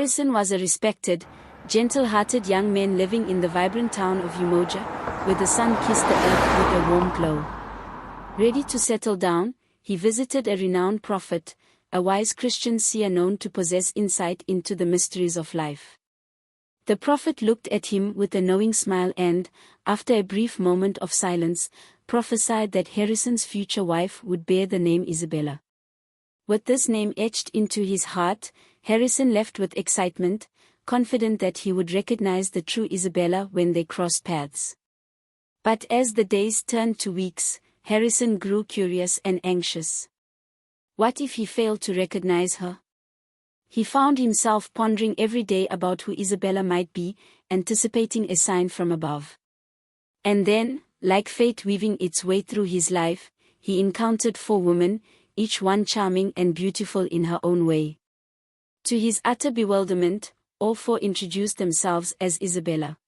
Harrison was a respected, gentle-hearted young man living in the vibrant town of Umoja, where the sun kissed the earth with a warm glow. Ready to settle down, he visited a renowned prophet, a wise Christian seer known to possess insight into the mysteries of life. The prophet looked at him with a knowing smile and, after a brief moment of silence, prophesied that Harrison's future wife would bear the name Isabella. With this name etched into his heart, Harrison left with excitement, confident that he would recognize the true Isabella when they crossed paths. But as the days turned to weeks, Harrison grew curious and anxious. What if he failed to recognize her? He found himself pondering every day about who Isabella might be, anticipating a sign from above. And then, like fate weaving its way through his life, he encountered 4 women, each one charming and beautiful in her own way. To his utter bewilderment, all 4 introduced themselves as Isabella.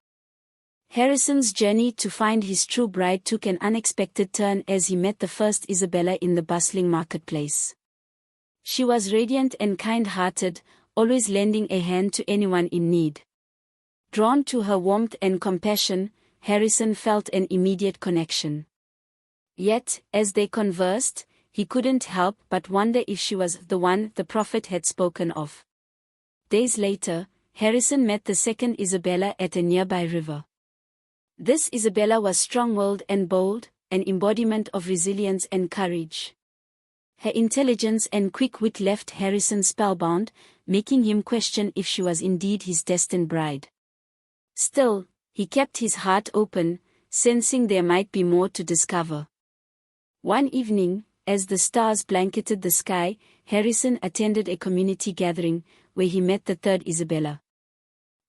Harrison's journey to find his true bride took an unexpected turn as he met the first Isabella in the bustling marketplace. She was radiant and kind-hearted, always lending a hand to anyone in need. Drawn to her warmth and compassion, Harrison felt an immediate connection. Yet, as they conversed, he couldn't help but wonder if she was the one the prophet had spoken of. Days later, Harrison met the second Isabella at a nearby river. This Isabella was strong-willed and bold, an embodiment of resilience and courage. Her intelligence and quick wit left Harrison spellbound, making him question if she was indeed his destined bride. Still, he kept his heart open, sensing there might be more to discover. One evening, as the stars blanketed the sky, Harrison attended a community gathering, where he met the third Isabella.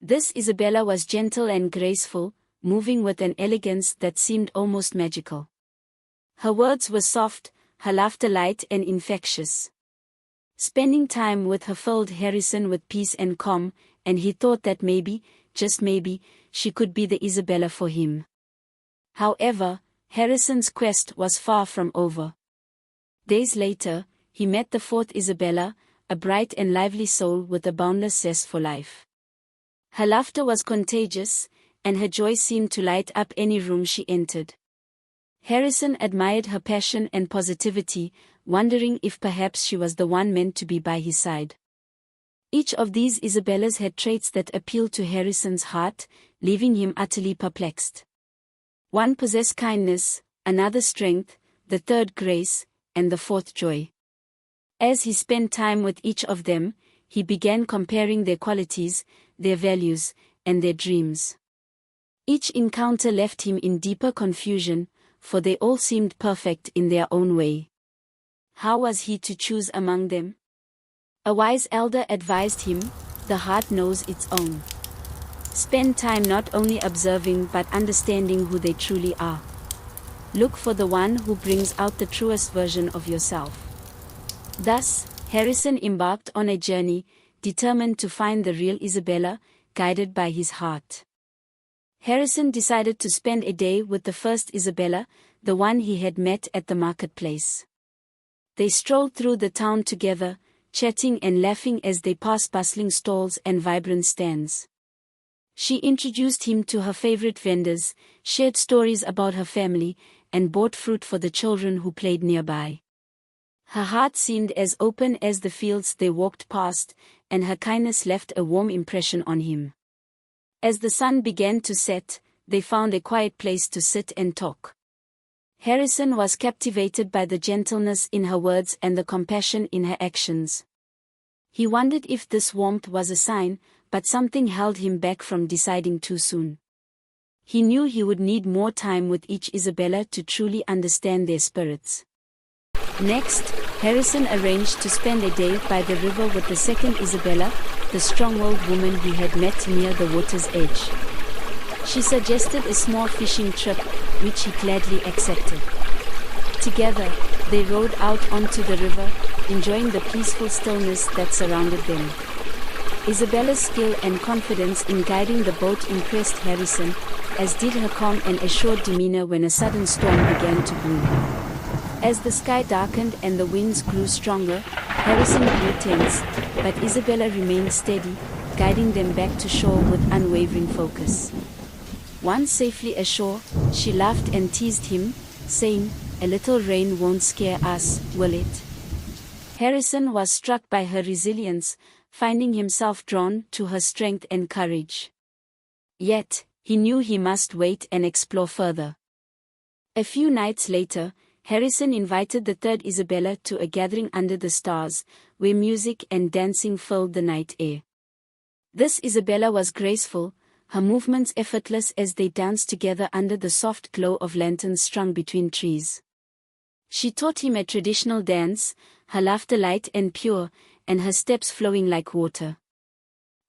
This Isabella was gentle and graceful, moving with an elegance that seemed almost magical. Her words were soft, her laughter light and infectious. Spending time with her filled Harrison with peace and calm, and he thought that maybe, just maybe, she could be the Isabella for him. However, Harrison's quest was far from over. Days later, he met the fourth Isabella, a bright and lively soul with a boundless zest for life. Her laughter was contagious, and her joy seemed to light up any room she entered. Harrison admired her passion and positivity, wondering if perhaps she was the one meant to be by his side. Each of these Isabellas had traits that appealed to Harrison's heart, leaving him utterly perplexed. One possessed kindness, another strength, the third grace, and the fourth joy. As he spent time with each of them, he began comparing their qualities, their values, and their dreams. Each encounter left him in deeper confusion, for they all seemed perfect in their own way. How was he to choose among them? A wise elder advised him, "The heart knows its own. Spend time not only observing but understanding who they truly are. Look for the one who brings out the truest version of yourself." Thus, Harrison embarked on a journey, determined to find the real Isabella, guided by his heart. Harrison decided to spend a day with the first Isabella, the one he had met at the marketplace. They strolled through the town together, chatting and laughing as they passed bustling stalls and vibrant stands. She introduced him to her favorite vendors, shared stories about her family, and bought fruit for the children who played nearby. Her heart seemed as open as the fields they walked past, and her kindness left a warm impression on him. As the sun began to set, they found a quiet place to sit and talk. Harrison was captivated by the gentleness in her words and the compassion in her actions. He wondered if this warmth was a sign, but something held him back from deciding too soon. He knew he would need more time with each Isabella to truly understand their spirits. Next, Harrison arranged to spend a day by the river with the second Isabella, the strong-willed woman he had met near the water's edge. She suggested a small fishing trip, which he gladly accepted. Together, they rowed out onto the river, enjoying the peaceful stillness that surrounded them. Isabella's skill and confidence in guiding the boat impressed Harrison, as did her calm and assured demeanor when a sudden storm began to brew. As the sky darkened and the winds grew stronger, Harrison grew tense, but Isabella remained steady, guiding them back to shore with unwavering focus. Once safely ashore, she laughed and teased him, saying, "A little rain won't scare us, will it?" Harrison was struck by her resilience, finding himself drawn to her strength and courage. Yet, he knew he must wait and explore further. A few nights later, Harrison invited the third Isabella to a gathering under the stars, where music and dancing filled the night air. This Isabella was graceful, her movements effortless as they danced together under the soft glow of lanterns strung between trees. She taught him a traditional dance, her laughter light and pure, and her steps flowing like water.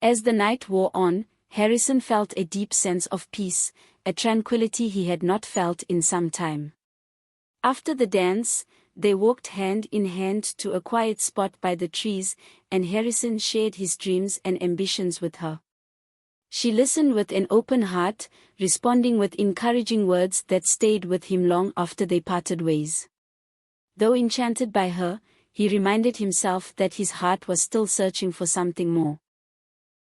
As the night wore on, Harrison felt a deep sense of peace, a tranquility he had not felt in some time. After the dance, they walked hand in hand to a quiet spot by the trees, and Harrison shared his dreams and ambitions with her. She listened with an open heart, responding with encouraging words that stayed with him long after they parted ways. Though enchanted by her, he reminded himself that his heart was still searching for something more.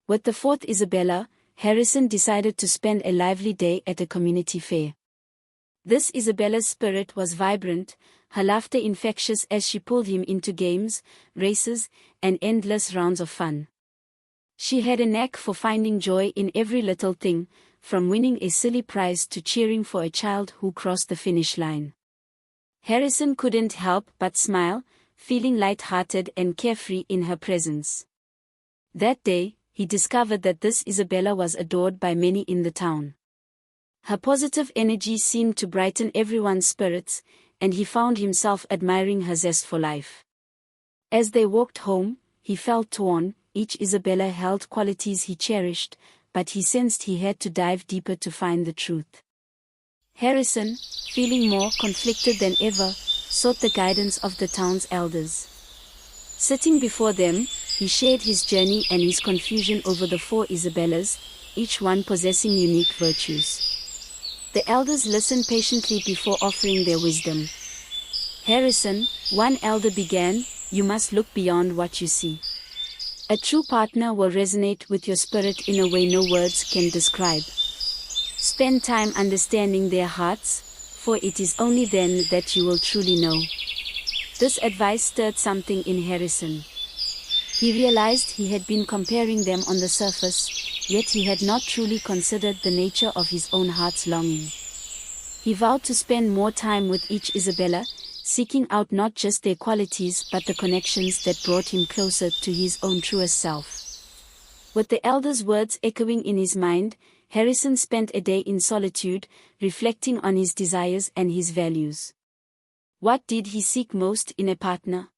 With the fourth Isabella, Harrison decided to spend a lively day at a community fair. This Isabella's spirit was vibrant, her laughter infectious as she pulled him into games, races, and endless rounds of fun. She had a knack for finding joy in every little thing, from winning a silly prize to cheering for a child who crossed the finish line. Harrison couldn't help but smile, feeling light-hearted and carefree in her presence. That day, he discovered that this Isabella was adored by many in the town. Her positive energy seemed to brighten everyone's spirits, and he found himself admiring her zest for life. As they walked home, he felt torn. Each Isabella held qualities he cherished, but he sensed he had to dive deeper to find the truth. Harrison, feeling more conflicted than ever, sought the guidance of the town's elders. Sitting before them, he shared his journey and his confusion over the four Isabellas, each one possessing unique virtues. The elders listened patiently before offering their wisdom. "Harrison," one elder began, "you must look beyond what you see. A true partner will resonate with your spirit in a way no words can describe. Spend time understanding their hearts, for it is only then that you will truly know." This advice stirred something in Harrison. He realized he had been comparing them on the surface, yet he had not truly considered the nature of his own heart's longing. He vowed to spend more time with each Isabella, seeking out not just their qualities but the connections that brought him closer to his own truest self. With the elders' words echoing in his mind, Harrison spent a day in solitude, reflecting on his desires and his values. What did he seek most in a partner?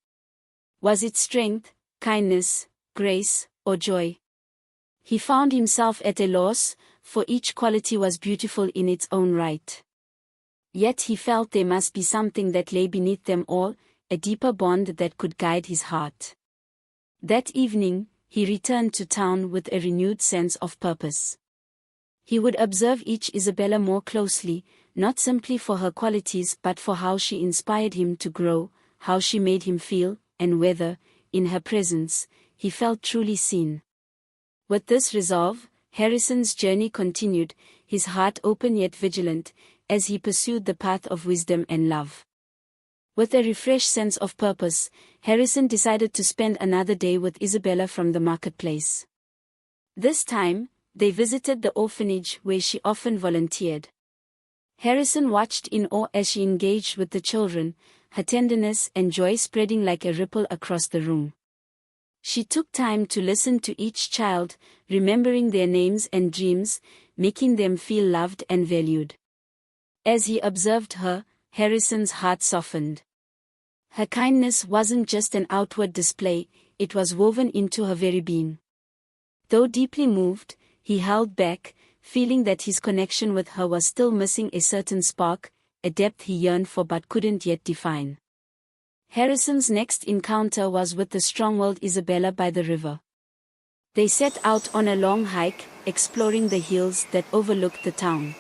Was it strength, kindness, grace, or joy? He found himself at a loss, for each quality was beautiful in its own right. Yet he felt there must be something that lay beneath them all, a deeper bond that could guide his heart. That evening, he returned to town with a renewed sense of purpose. He would observe each Isabella more closely, not simply for her qualities but for how she inspired him to grow, how she made him feel, and whether, in her presence, he felt truly seen. With this resolve, Harrison's journey continued, his heart open yet vigilant, as he pursued the path of wisdom and love. With a refreshed sense of purpose, Harrison decided to spend another day with Isabella from the marketplace. This time, they visited the orphanage where she often volunteered. Harrison watched in awe as she engaged with the children, her tenderness and joy spreading like a ripple across the room. She took time to listen to each child, remembering their names and dreams, making them feel loved and valued. As he observed her, Harrison's heart softened. Her kindness wasn't just an outward display, it was woven into her very being. Though deeply moved, he held back, feeling that his connection with her was still missing a certain spark, a depth he yearned for but couldn't yet define. Harrison's next encounter was with the strong-willed Isabella by the river. They set out on a long hike, exploring the hills that overlooked the town.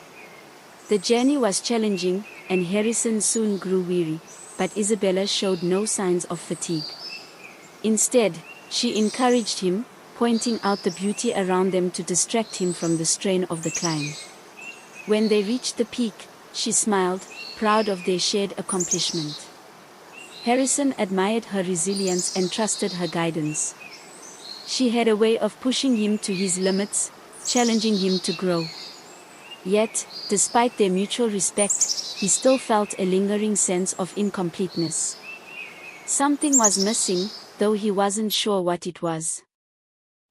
The journey was challenging, and Harrison soon grew weary, but Isabella showed no signs of fatigue. Instead, she encouraged him, pointing out the beauty around them to distract him from the strain of the climb. When they reached the peak, she smiled, proud of their shared accomplishment. Harrison admired her resilience and trusted her guidance. She had a way of pushing him to his limits, challenging him to grow. Yet, despite their mutual respect, he still felt a lingering sense of incompleteness. Something was missing, though he wasn't sure what it was.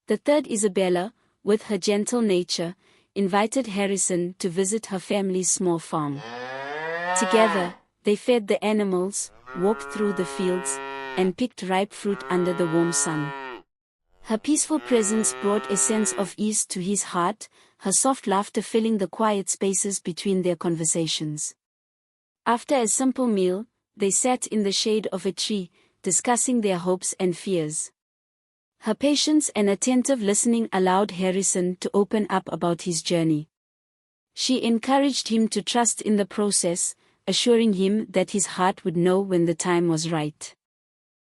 The third Isabella, with her gentle nature, invited Harrison to visit her family's small farm. Together, they fed the animals, walked through the fields, and picked ripe fruit under the warm sun. Her peaceful presence brought a sense of ease to his heart, her soft laughter filling the quiet spaces between their conversations. After a simple meal, they sat in the shade of a tree, discussing their hopes and fears. Her patience and attentive listening allowed Harrison to open up about his journey. She encouraged him to trust in the process, assuring him that his heart would know when the time was right.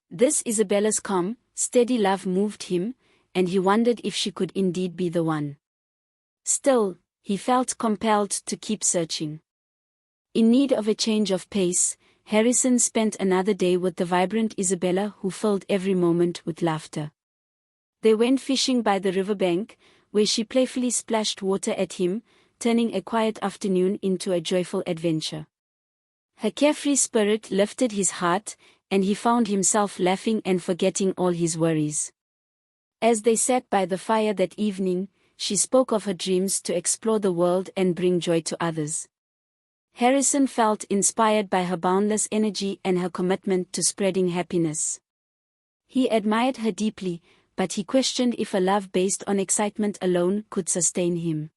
This Isabella's calm, steady love moved him, and he wondered if she could indeed be the one. Still, he felt compelled to keep searching. In need of a change of pace, Harrison spent another day with the vibrant Isabella, who filled every moment with laughter. They went fishing by the riverbank, where she playfully splashed water at him, turning a quiet afternoon into a joyful adventure. Her carefree spirit lifted his heart, and he found himself laughing and forgetting all his worries. As they sat by the fire that evening, she spoke of her dreams to explore the world and bring joy to others. Harrison felt inspired by her boundless energy and her commitment to spreading happiness. He admired her deeply, but he questioned if a love based on excitement alone could sustain him.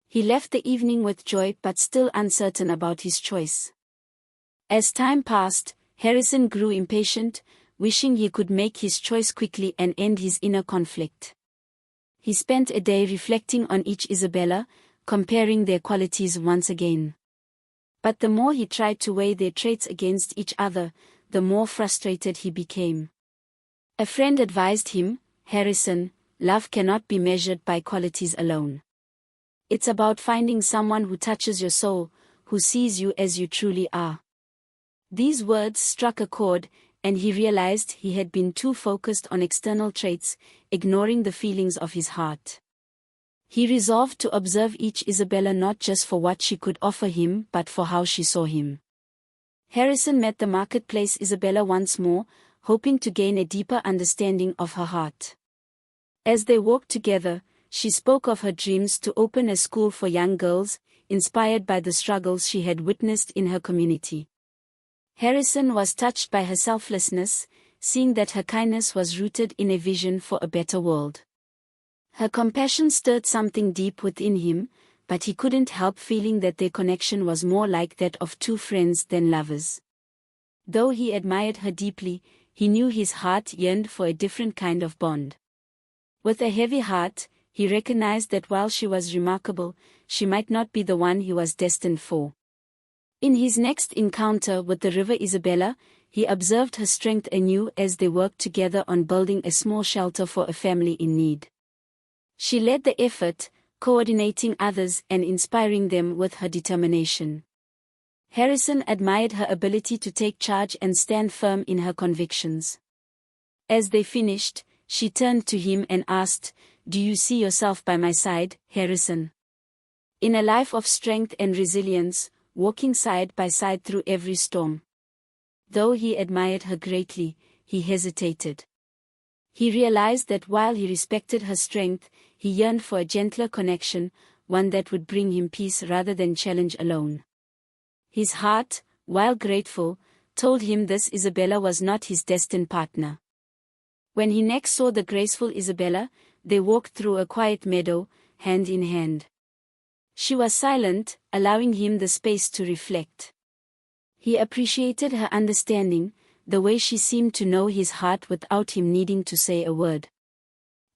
He left the evening with joy but still uncertain about his choice. As time passed, Harrison grew impatient, wishing he could make his choice quickly and end his inner conflict. He spent a day reflecting on each Isabella, comparing their qualities once again. But the more he tried to weigh their traits against each other, the more frustrated he became. A friend advised him, "Harrison, love cannot be measured by qualities alone. It's about finding someone who touches your soul, who sees you as you truly are." These words struck a chord, and he realized he had been too focused on external traits, ignoring the feelings of his heart. He resolved to observe each Isabella not just for what she could offer him but for how she saw him. Harrison met the marketplace Isabella once more, hoping to gain a deeper understanding of her heart. As they walked together, she spoke of her dreams to open a school for young girls, inspired by the struggles she had witnessed in her community. Harrison was touched by her selflessness, seeing that her kindness was rooted in a vision for a better world. Her compassion stirred something deep within him, but he couldn't help feeling that their connection was more like that of two friends than lovers. Though he admired her deeply, he knew his heart yearned for a different kind of bond. With a heavy heart, he recognized that while she was remarkable, she might not be the one he was destined for. In his next encounter with the river Isabella, he observed her strength anew as they worked together on building a small shelter for a family in need. She led the effort, coordinating others and inspiring them with her determination. Harrison admired her ability to take charge and stand firm in her convictions. As they finished, she turned to him and asked, "Do you see yourself by my side, Harrison? In a life of strength and resilience, walking side by side through every storm?" Though he admired her greatly, he hesitated. He realized that while he respected her strength, he yearned for a gentler connection, one that would bring him peace rather than challenge alone. His heart, while grateful, told him this Isabella was not his destined partner. When he next saw the graceful Isabella, they walked through a quiet meadow, hand in hand. She was silent, allowing him the space to reflect. He appreciated her understanding, the way she seemed to know his heart without him needing to say a word.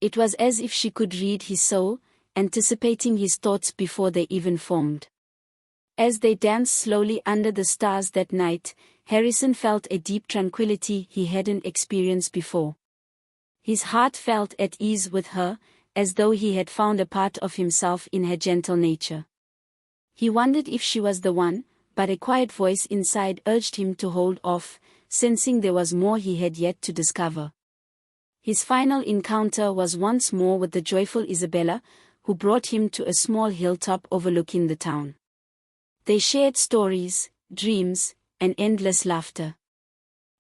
It was as if she could read his soul, anticipating his thoughts before they even formed. As they danced slowly under the stars that night, Harrison felt a deep tranquility he hadn't experienced before. His heart felt at ease with her, as though he had found a part of himself in her gentle nature. He wondered if she was the one, but a quiet voice inside urged him to hold off, sensing there was more he had yet to discover. His final encounter was once more with the joyful Isabella, who brought him to a small hilltop overlooking the town. They shared stories, dreams, and endless laughter.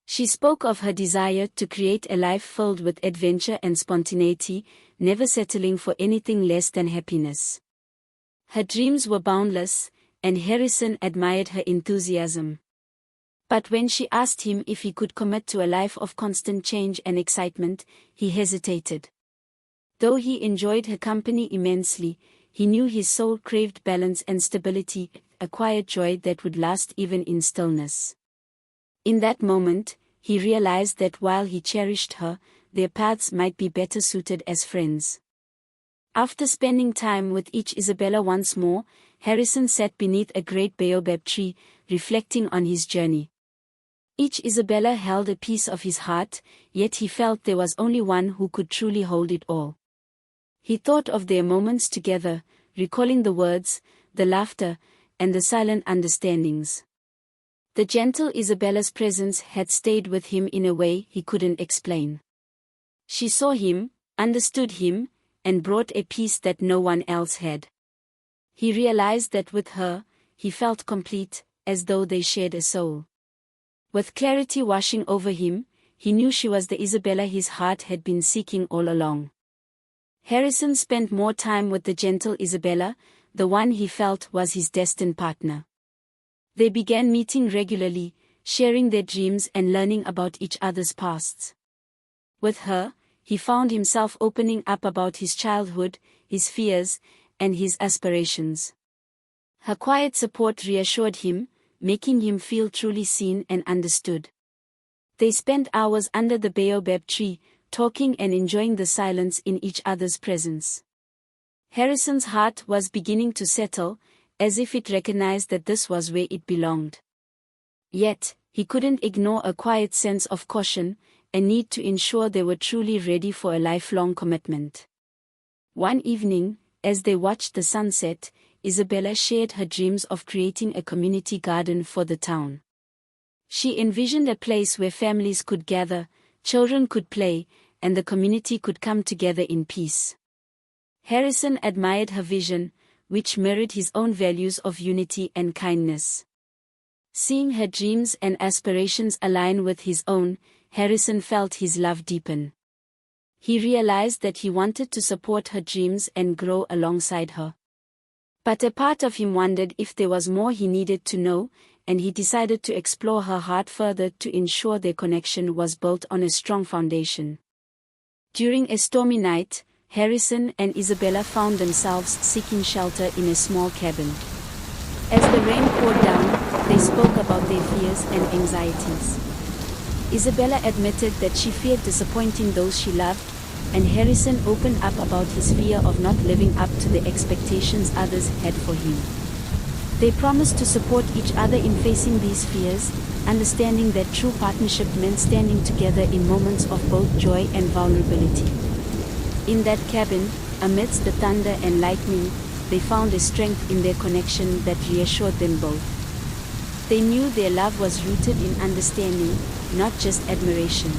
She spoke of her desire to create a life filled with adventure and spontaneity, never settling for anything less than happiness. Her dreams were boundless, and Harrison admired her enthusiasm. But when she asked him if he could commit to a life of constant change and excitement, he hesitated. Though he enjoyed her company immensely, he knew his soul craved balance and stability, a quiet joy that would last even in stillness. In that moment, he realized that while he cherished her, their paths might be better suited as friends. After spending time with each Isabella once more, Harrison sat beneath a great baobab tree, reflecting on his journey. Each Isabella held a piece of his heart, yet he felt there was only one who could truly hold it all. He thought of their moments together, recalling the words, the laughter, and the silent understandings. The gentle Isabella's presence had stayed with him in a way he couldn't explain. She saw him, understood him, and brought a peace that no one else had. He realized that with her, he felt complete, as though they shared a soul. With clarity washing over him, he knew she was the Isabella his heart had been seeking all along. Harrison spent more time with the gentle Isabella, the one he felt was his destined partner. They began meeting regularly, sharing their dreams and learning about each other's pasts. With her, he found himself opening up about his childhood, his fears, and his aspirations. Her quiet support reassured him, making him feel truly seen and understood. They spent hours under the baobab tree, talking and enjoying the silence in each other's presence. Harrison's heart was beginning to settle, as if it recognized that this was where it belonged. Yet, he couldn't ignore a quiet sense of caution, a need to ensure they were truly ready for a lifelong commitment. One evening, as they watched the sunset, Isabella shared her dreams of creating a community garden for the town. She envisioned a place where families could gather, children could play, and the community could come together in peace. Harrison admired her vision, which mirrored his own values of unity and kindness. Seeing her dreams and aspirations align with his own, Harrison felt his love deepen. He realized that he wanted to support her dreams and grow alongside her. But a part of him wondered if there was more he needed to know, and he decided to explore her heart further to ensure their connection was built on a strong foundation. During a stormy night, Harrison and Isabella found themselves seeking shelter in a small cabin. As the rain poured down, they spoke about their fears and anxieties. Isabella admitted that she feared disappointing those she loved, and Harrison opened up about his fear of not living up to the expectations others had for him. They promised to support each other in facing these fears, understanding that true partnership meant standing together in moments of both joy and vulnerability. In that cabin, amidst the thunder and lightning, they found a strength in their connection that reassured them both. They knew their love was rooted in understanding, not just admiration.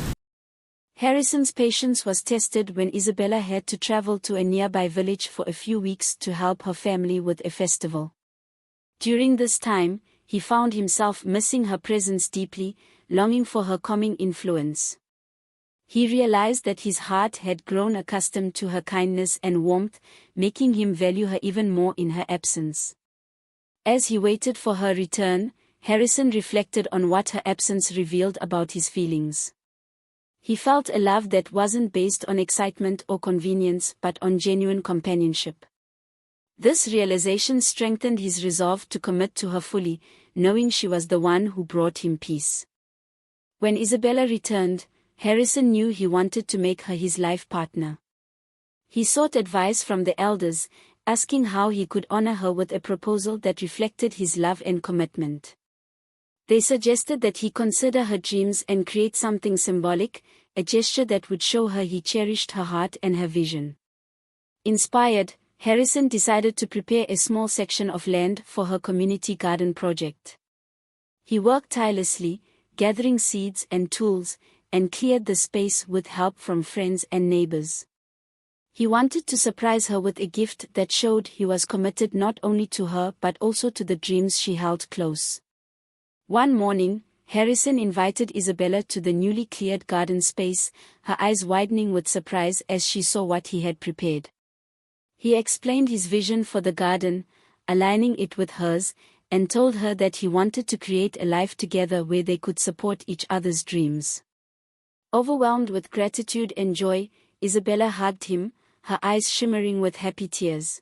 Harrison's patience was tested when Isabella had to travel to a nearby village for a few weeks to help her family with a festival. During this time, he found himself missing her presence deeply, longing for her calming influence. He realized that his heart had grown accustomed to her kindness and warmth, making him value her even more in her absence. As he waited for her return, Harrison reflected on what her absence revealed about his feelings. He felt a love that wasn't based on excitement or convenience but on genuine companionship. This realization strengthened his resolve to commit to her fully, knowing she was the one who brought him peace. When Isabella returned, Harrison knew he wanted to make her his life partner. He sought advice from the elders, asking how he could honor her with a proposal that reflected his love and commitment. They suggested that he consider her dreams and create something symbolic, a gesture that would show her he cherished her heart and her vision. Inspired, Harrison decided to prepare a small section of land for her community garden project. He worked tirelessly, gathering seeds and tools, and cleared the space with help from friends and neighbors. He wanted to surprise her with a gift that showed he was committed not only to her but also to the dreams she held close. One morning, Harrison invited Isabella to the newly cleared garden space, her eyes widening with surprise as she saw what he had prepared. He explained his vision for the garden, aligning it with hers, and told her that he wanted to create a life together where they could support each other's dreams. Overwhelmed with gratitude and joy, Isabella hugged him, her eyes shimmering with happy tears.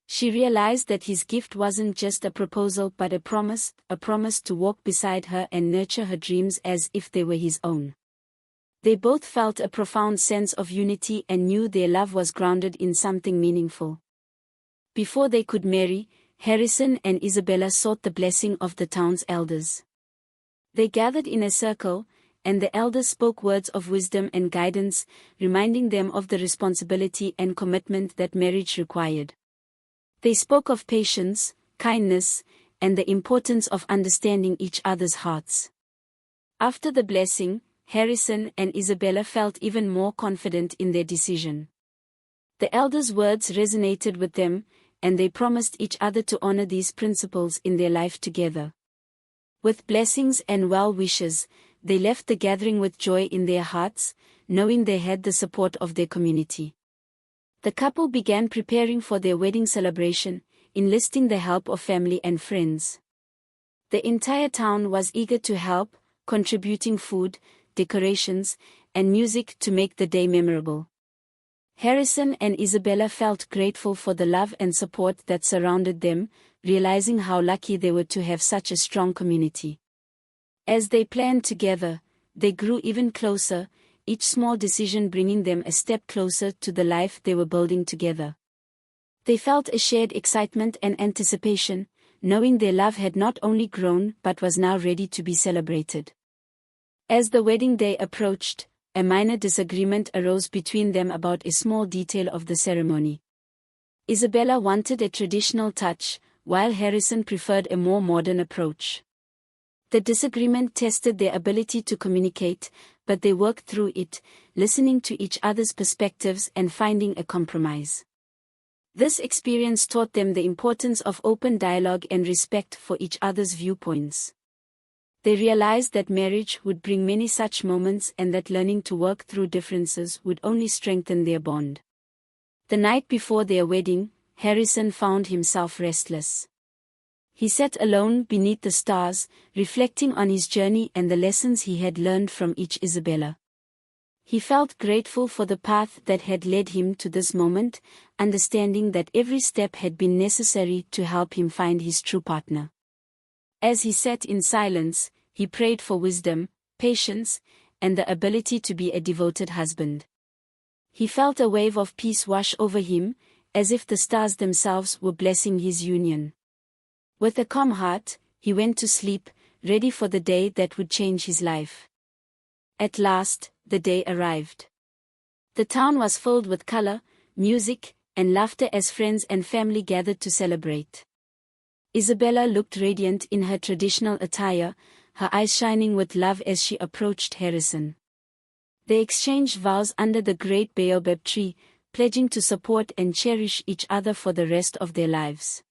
She realized that his gift wasn't just a proposal but a promise to walk beside her and nurture her dreams as if they were his own. They both felt a profound sense of unity and knew their love was grounded in something meaningful. Before they could marry, Harrison and Isabella sought the blessing of the town's elders. They gathered in a circle, and the elders spoke words of wisdom and guidance, reminding them of the responsibility and commitment that marriage required. They spoke of patience, kindness, and the importance of understanding each other's hearts. After the blessing, Harrison and Isabella felt even more confident in their decision. The elders' words resonated with them, and they promised each other to honor these principles in their life together. With blessings and well wishes, they left the gathering with joy in their hearts, knowing they had the support of their community. The couple began preparing for their wedding celebration, enlisting the help of family and friends. The entire town was eager to help, contributing food, decorations, and music to make the day memorable. Harrison and Isabella felt grateful for the love and support that surrounded them, realizing how lucky they were to have such a strong community. As they planned together, they grew even closer, each small decision bringing them a step closer to the life they were building together. They felt a shared excitement and anticipation, knowing their love had not only grown but was now ready to be celebrated. As the wedding day approached, a minor disagreement arose between them about a small detail of the ceremony. Isabella wanted a traditional touch, while Harrison preferred a more modern approach. The disagreement tested their ability to communicate, but they worked through it, listening to each other's perspectives and finding a compromise. This experience taught them the importance of open dialogue and respect for each other's viewpoints. They realized that marriage would bring many such moments and that learning to work through differences would only strengthen their bond. The night before their wedding, Harrison found himself restless. He sat alone beneath the stars, reflecting on his journey and the lessons he had learned from each Isabella. He felt grateful for the path that had led him to this moment, understanding that every step had been necessary to help him find his true partner. As he sat in silence, he prayed for wisdom, patience, and the ability to be a devoted husband. He felt a wave of peace wash over him, as if the stars themselves were blessing his union. With a calm heart, he went to sleep, ready for the day that would change his life. At last, the day arrived. The town was filled with color, music, and laughter as friends and family gathered to celebrate. Isabella looked radiant in her traditional attire, her eyes shining with love as she approached Harrison. They exchanged vows under the great baobab tree, pledging to support and cherish each other for the rest of their lives.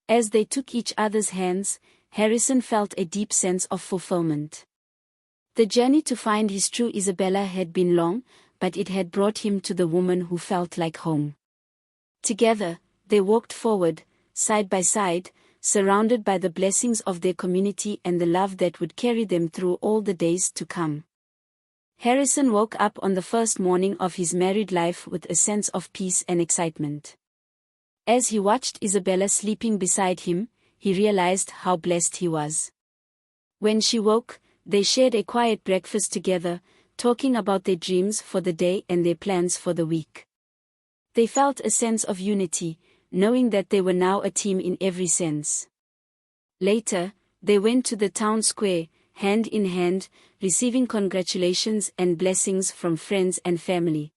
As they took each other's hands, Harrison felt a deep sense of fulfillment. The journey to find his true Isabella had been long, but it had brought him to the woman who felt like home. Together, they walked forward, side by side, surrounded by the blessings of their community and the love that would carry them through all the days to come. Harrison woke up on the first morning of his married life with a sense of peace and excitement. As he watched Isabella sleeping beside him, he realized how blessed he was. When she woke, they shared a quiet breakfast together, talking about their dreams for the day and their plans for the week. They felt a sense of unity, knowing that they were now a team in every sense. Later, they went to the town square, hand in hand, receiving congratulations and blessings from friends and family.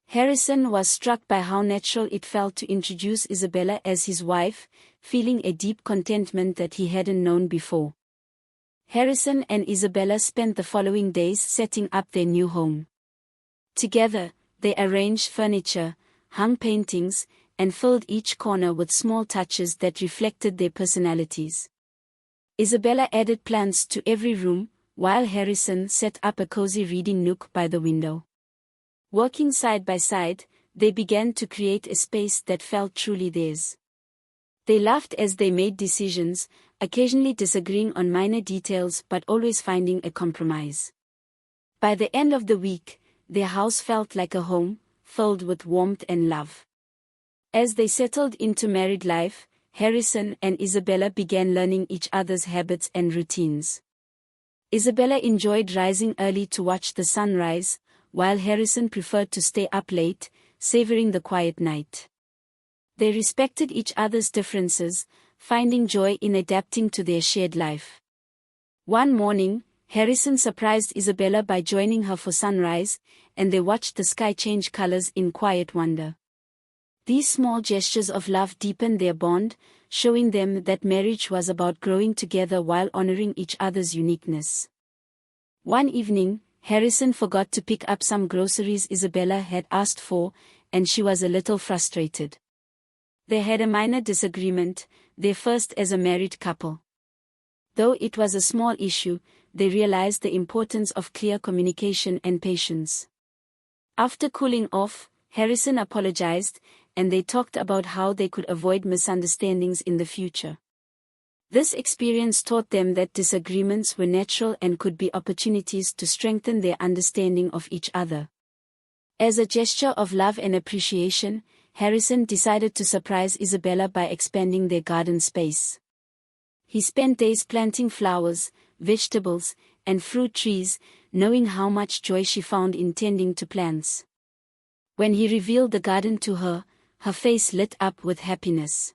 Harrison was struck by how natural it felt to introduce Isabella as his wife, feeling a deep contentment that he hadn't known before. Harrison and Isabella spent the following days setting up their new home. Together, they arranged furniture, hung paintings, and filled each corner with small touches that reflected their personalities. Isabella added plants to every room, while Harrison set up a cozy reading nook by the window. Working side by side, they began to create a space that felt truly theirs. They laughed as they made decisions, occasionally disagreeing on minor details but always finding a compromise. By the end of the week, their house felt like a home, filled with warmth and love. As they settled into married life, Harrison and Isabella began learning each other's habits and routines. Isabella enjoyed rising early to watch the sunrise, while Harrison preferred to stay up late, savoring the quiet night. They respected each other's differences, finding joy in adapting to their shared life. One morning, Harrison surprised Isabella by joining her for sunrise, and they watched the sky change colors in quiet wonder. These small gestures of love deepened their bond, showing them that marriage was about growing together while honoring each other's uniqueness. One evening, Harrison forgot to pick up some groceries Isabella had asked for, and she was a little frustrated. They had a minor disagreement, their first as a married couple. Though it was a small issue, they realized the importance of clear communication and patience. After cooling off, Harrison apologized, and they talked about how they could avoid misunderstandings in the future. This experience taught them that disagreements were natural and could be opportunities to strengthen their understanding of each other. As a gesture of love and appreciation, Harrison decided to surprise Isabella by expanding their garden space. He spent days planting flowers, vegetables, and fruit trees, knowing how much joy she found in tending to plants. When he revealed the garden to her, her face lit up with happiness.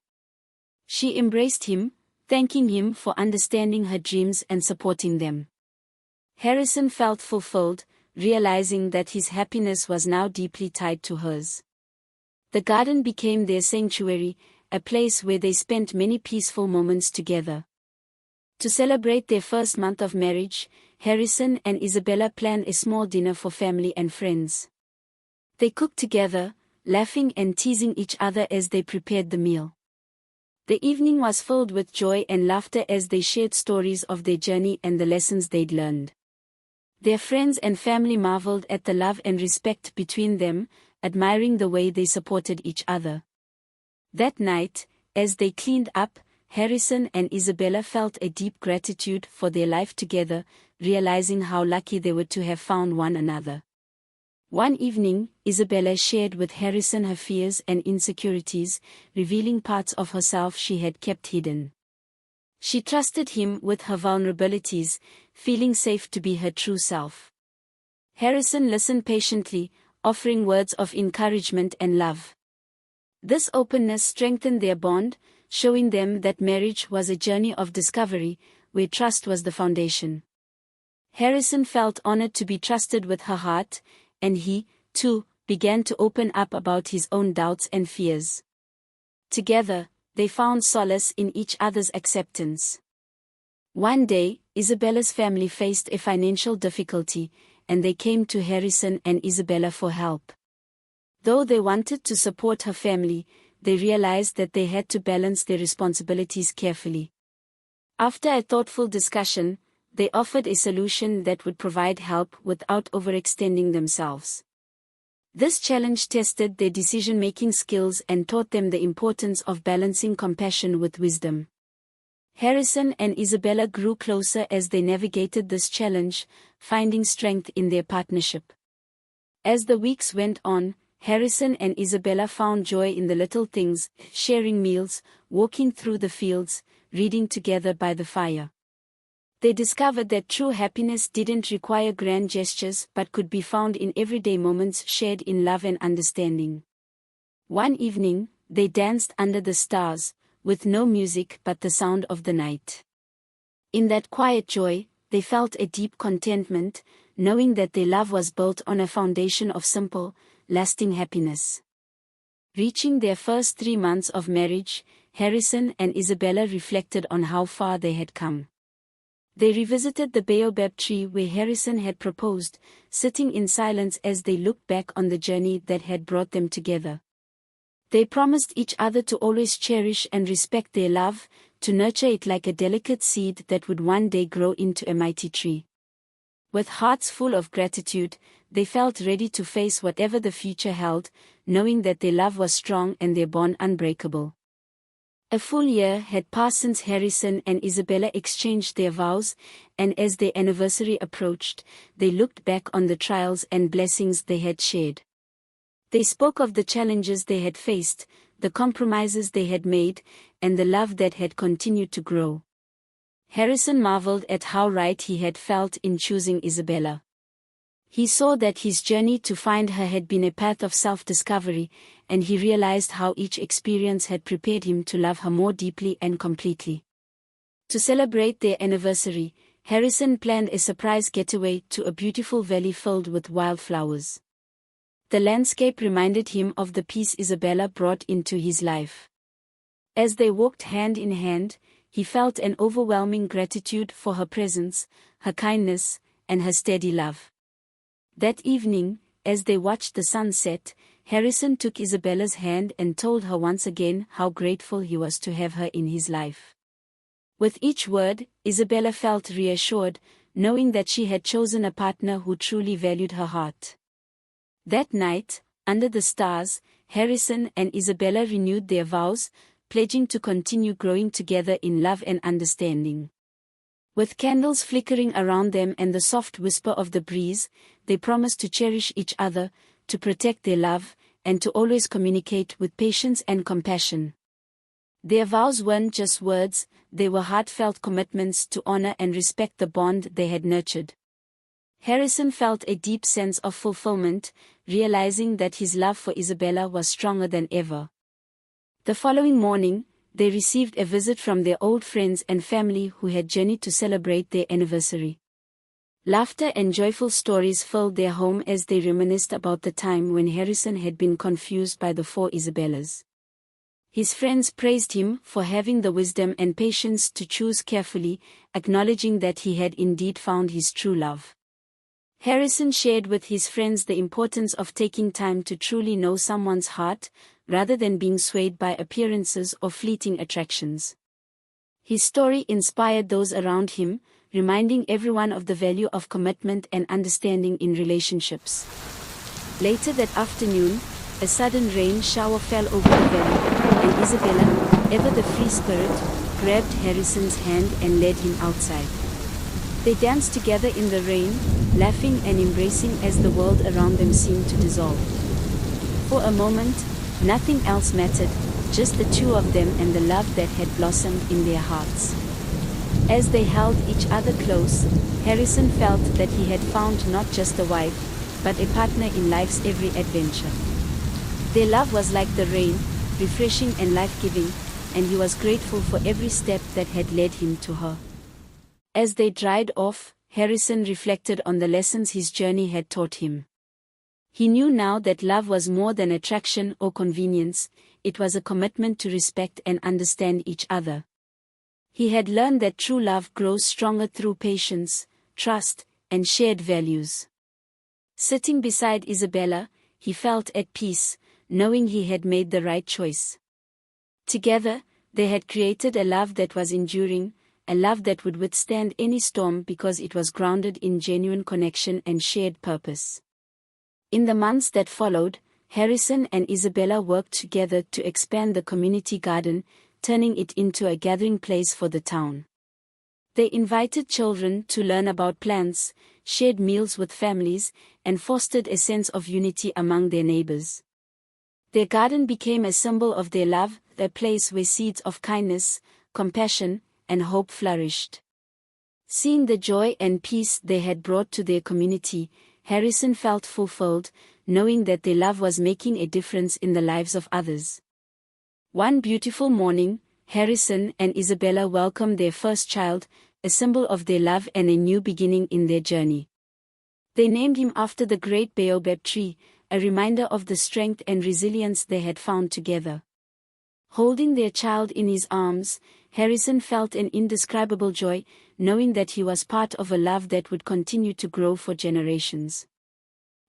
She embraced him, thanking him for understanding her dreams and supporting them. Harrison felt fulfilled, realizing that his happiness was now deeply tied to hers. The garden became their sanctuary, a place where they spent many peaceful moments together. To celebrate their first month of marriage, Harrison and Isabella planned a small dinner for family and friends. They cooked together, laughing and teasing each other as they prepared the meal. The evening was filled with joy and laughter as they shared stories of their journey and the lessons they'd learned. Their friends and family marveled at the love and respect between them, admiring the way they supported each other. That night, as they cleaned up, Harrison and Isabella felt a deep gratitude for their life together, realizing how lucky they were to have found one another. One evening, Isabella shared with Harrison her fears and insecurities, revealing parts of herself she had kept hidden. She trusted him with her vulnerabilities, feeling safe to be her true self. Harrison listened patiently, offering words of encouragement and love. This openness strengthened their bond, showing them that marriage was a journey of discovery, where trust was the foundation. Harrison felt honored to be trusted with her heart, and he, too, began to open up about his own doubts and fears. Together, they found solace in each other's acceptance. One day, Isabella's family faced a financial difficulty, and they came to Harrison and Isabella for help. Though they wanted to support her family, they realized that they had to balance their responsibilities carefully. After a thoughtful discussion, they offered a solution that would provide help without overextending themselves. This challenge tested their decision-making skills and taught them the importance of balancing compassion with wisdom. Harrison and Isabella grew closer as they navigated this challenge, finding strength in their partnership. As the weeks went on, Harrison and Isabella found joy in the little things, sharing meals, walking through the fields, reading together by the fire. They discovered that true happiness didn't require grand gestures but could be found in everyday moments shared in love and understanding. One evening, they danced under the stars, with no music but the sound of the night. In that quiet joy, they felt a deep contentment, knowing that their love was built on a foundation of simple, lasting happiness. Reaching their first 3 months of marriage, Harrison and Isabella reflected on how far they had come. They revisited the baobab tree where Harrison had proposed, sitting in silence as they looked back on the journey that had brought them together. They promised each other to always cherish and respect their love, to nurture it like a delicate seed that would one day grow into a mighty tree. With hearts full of gratitude, they felt ready to face whatever the future held, knowing that their love was strong and their bond unbreakable. A full year had passed since Harrison and Isabella exchanged their vows, and as their anniversary approached, they looked back on the trials and blessings they had shared. They spoke of the challenges they had faced, the compromises they had made, and the love that had continued to grow. Harrison marveled at how right he had felt in choosing Isabella. He saw that his journey to find her had been a path of self-discovery, and he realized how each experience had prepared him to love her more deeply and completely. To celebrate their anniversary, Harrison planned a surprise getaway to a beautiful valley filled with wildflowers. The landscape reminded him of the peace Isabella brought into his life. As they walked hand in hand, he felt an overwhelming gratitude for her presence, her kindness, and her steady love. That evening, as they watched the sun set, Harrison took Isabella's hand and told her once again how grateful he was to have her in his life. With each word, Isabella felt reassured, knowing that she had chosen a partner who truly valued her heart. That night, under the stars, Harrison and Isabella renewed their vows, pledging to continue growing together in love and understanding. With candles flickering around them and the soft whisper of the breeze, they promised to cherish each other, to protect their love, and to always communicate with patience and compassion. Their vows weren't just words, they were heartfelt commitments to honor and respect the bond they had nurtured. Harrison felt a deep sense of fulfillment, realizing that his love for Isabella was stronger than ever. The following morning, they received a visit from their old friends and family who had journeyed to celebrate their anniversary. Laughter and joyful stories filled their home as they reminisced about the time when Harrison had been confused by the 4 Isabellas. His friends praised him for having the wisdom and patience to choose carefully, acknowledging that he had indeed found his true love. Harrison shared with his friends the importance of taking time to truly know someone's heart, rather than being swayed by appearances or fleeting attractions. His story inspired those around him, reminding everyone of the value of commitment and understanding in relationships. Later that afternoon, a sudden rain shower fell over the valley, and Isabella, ever the free spirit, grabbed Harrison's hand and led him outside. They danced together in the rain, laughing and embracing as the world around them seemed to dissolve. For a moment, nothing else mattered, just the two of them and the love that had blossomed in their hearts. As they held each other close, Harrison felt that he had found not just a wife, but a partner in life's every adventure. Their love was like the rain, refreshing and life-giving, and he was grateful for every step that had led him to her. As they dried off, Harrison reflected on the lessons his journey had taught him. He knew now that love was more than attraction or convenience, it was a commitment to respect and understand each other. He had learned that true love grows stronger through patience, trust, and shared values. Sitting beside Isabella, he felt at peace, knowing he had made the right choice. Together, they had created a love that was enduring, a love that would withstand any storm because it was grounded in genuine connection and shared purpose. In the months that followed, Harrison and Isabella worked together to expand the community garden, turning it into a gathering place for the town. They invited children to learn about plants, shared meals with families, and fostered a sense of unity among their neighbors. Their garden became a symbol of their love, a place where seeds of kindness, compassion, and hope flourished. Seeing the joy and peace they had brought to their community, Harrison felt fulfilled, knowing that their love was making a difference in the lives of others. One beautiful morning, Harrison and Isabella welcomed their first child, a symbol of their love and a new beginning in their journey. They named him after the great baobab tree, a reminder of the strength and resilience they had found together. Holding their child in his arms, Harrison felt an indescribable joy, knowing that he was part of a love that would continue to grow for generations.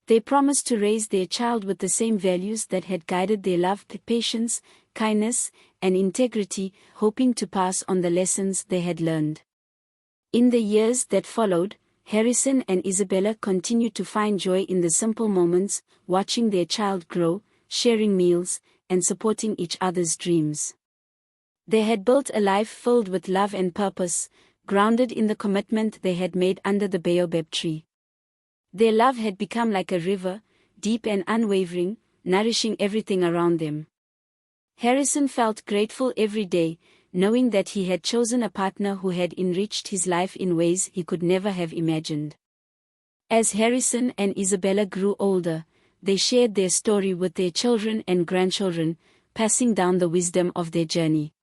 They promised to raise their child with the same values that had guided their love: patience, kindness, and integrity, hoping to pass on the lessons they had learned. In the years that followed, Harrison and Isabella continued to find joy in the simple moments, watching their child grow, sharing meals, and supporting each other's dreams. They had built a life filled with love and purpose, grounded in the commitment they had made under the baobab tree. Their love had become like a river, deep and unwavering, nourishing everything around them. Harrison felt grateful every day, knowing that he had chosen a partner who had enriched his life in ways he could never have imagined. As Harrison and Isabella grew older, they shared their story with their children and grandchildren, passing down the wisdom of their journey.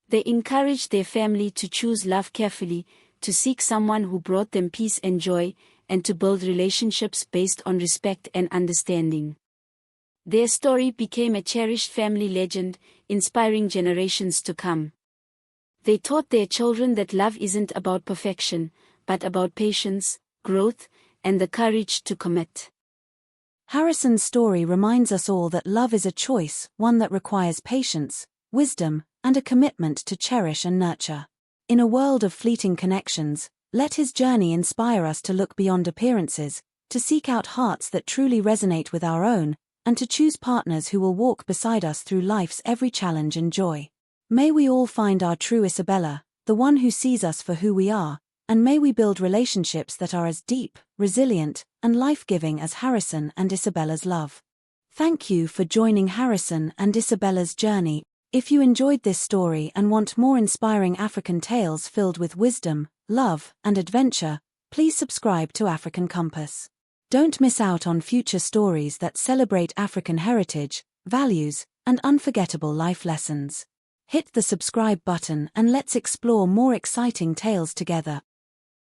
They encouraged their family to choose love carefully, to seek someone who brought them peace and joy, and to build relationships based on respect and understanding. Their story became a cherished family legend, inspiring generations to come. They taught their children that love isn't about perfection, but about patience, growth, and the courage to commit. Harrison's story reminds us all that love is a choice, one that requires patience, wisdom, and a commitment to cherish and nurture. In a world of fleeting connections, let his journey inspire us to look beyond appearances, to seek out hearts that truly resonate with our own, and to choose partners who will walk beside us through life's every challenge and joy. May we all find our true Isabella, the one who sees us for who we are, and may we build relationships that are as deep, resilient, and life-giving as Harrison and Isabella's love. Thank you for joining Harrison and Isabella's journey. If you enjoyed this story and want more inspiring African tales filled with wisdom, love, and adventure, please subscribe to African Compass. Don't miss out on future stories that celebrate African heritage, values, and unforgettable life lessons. Hit the subscribe button and let's explore more exciting tales together.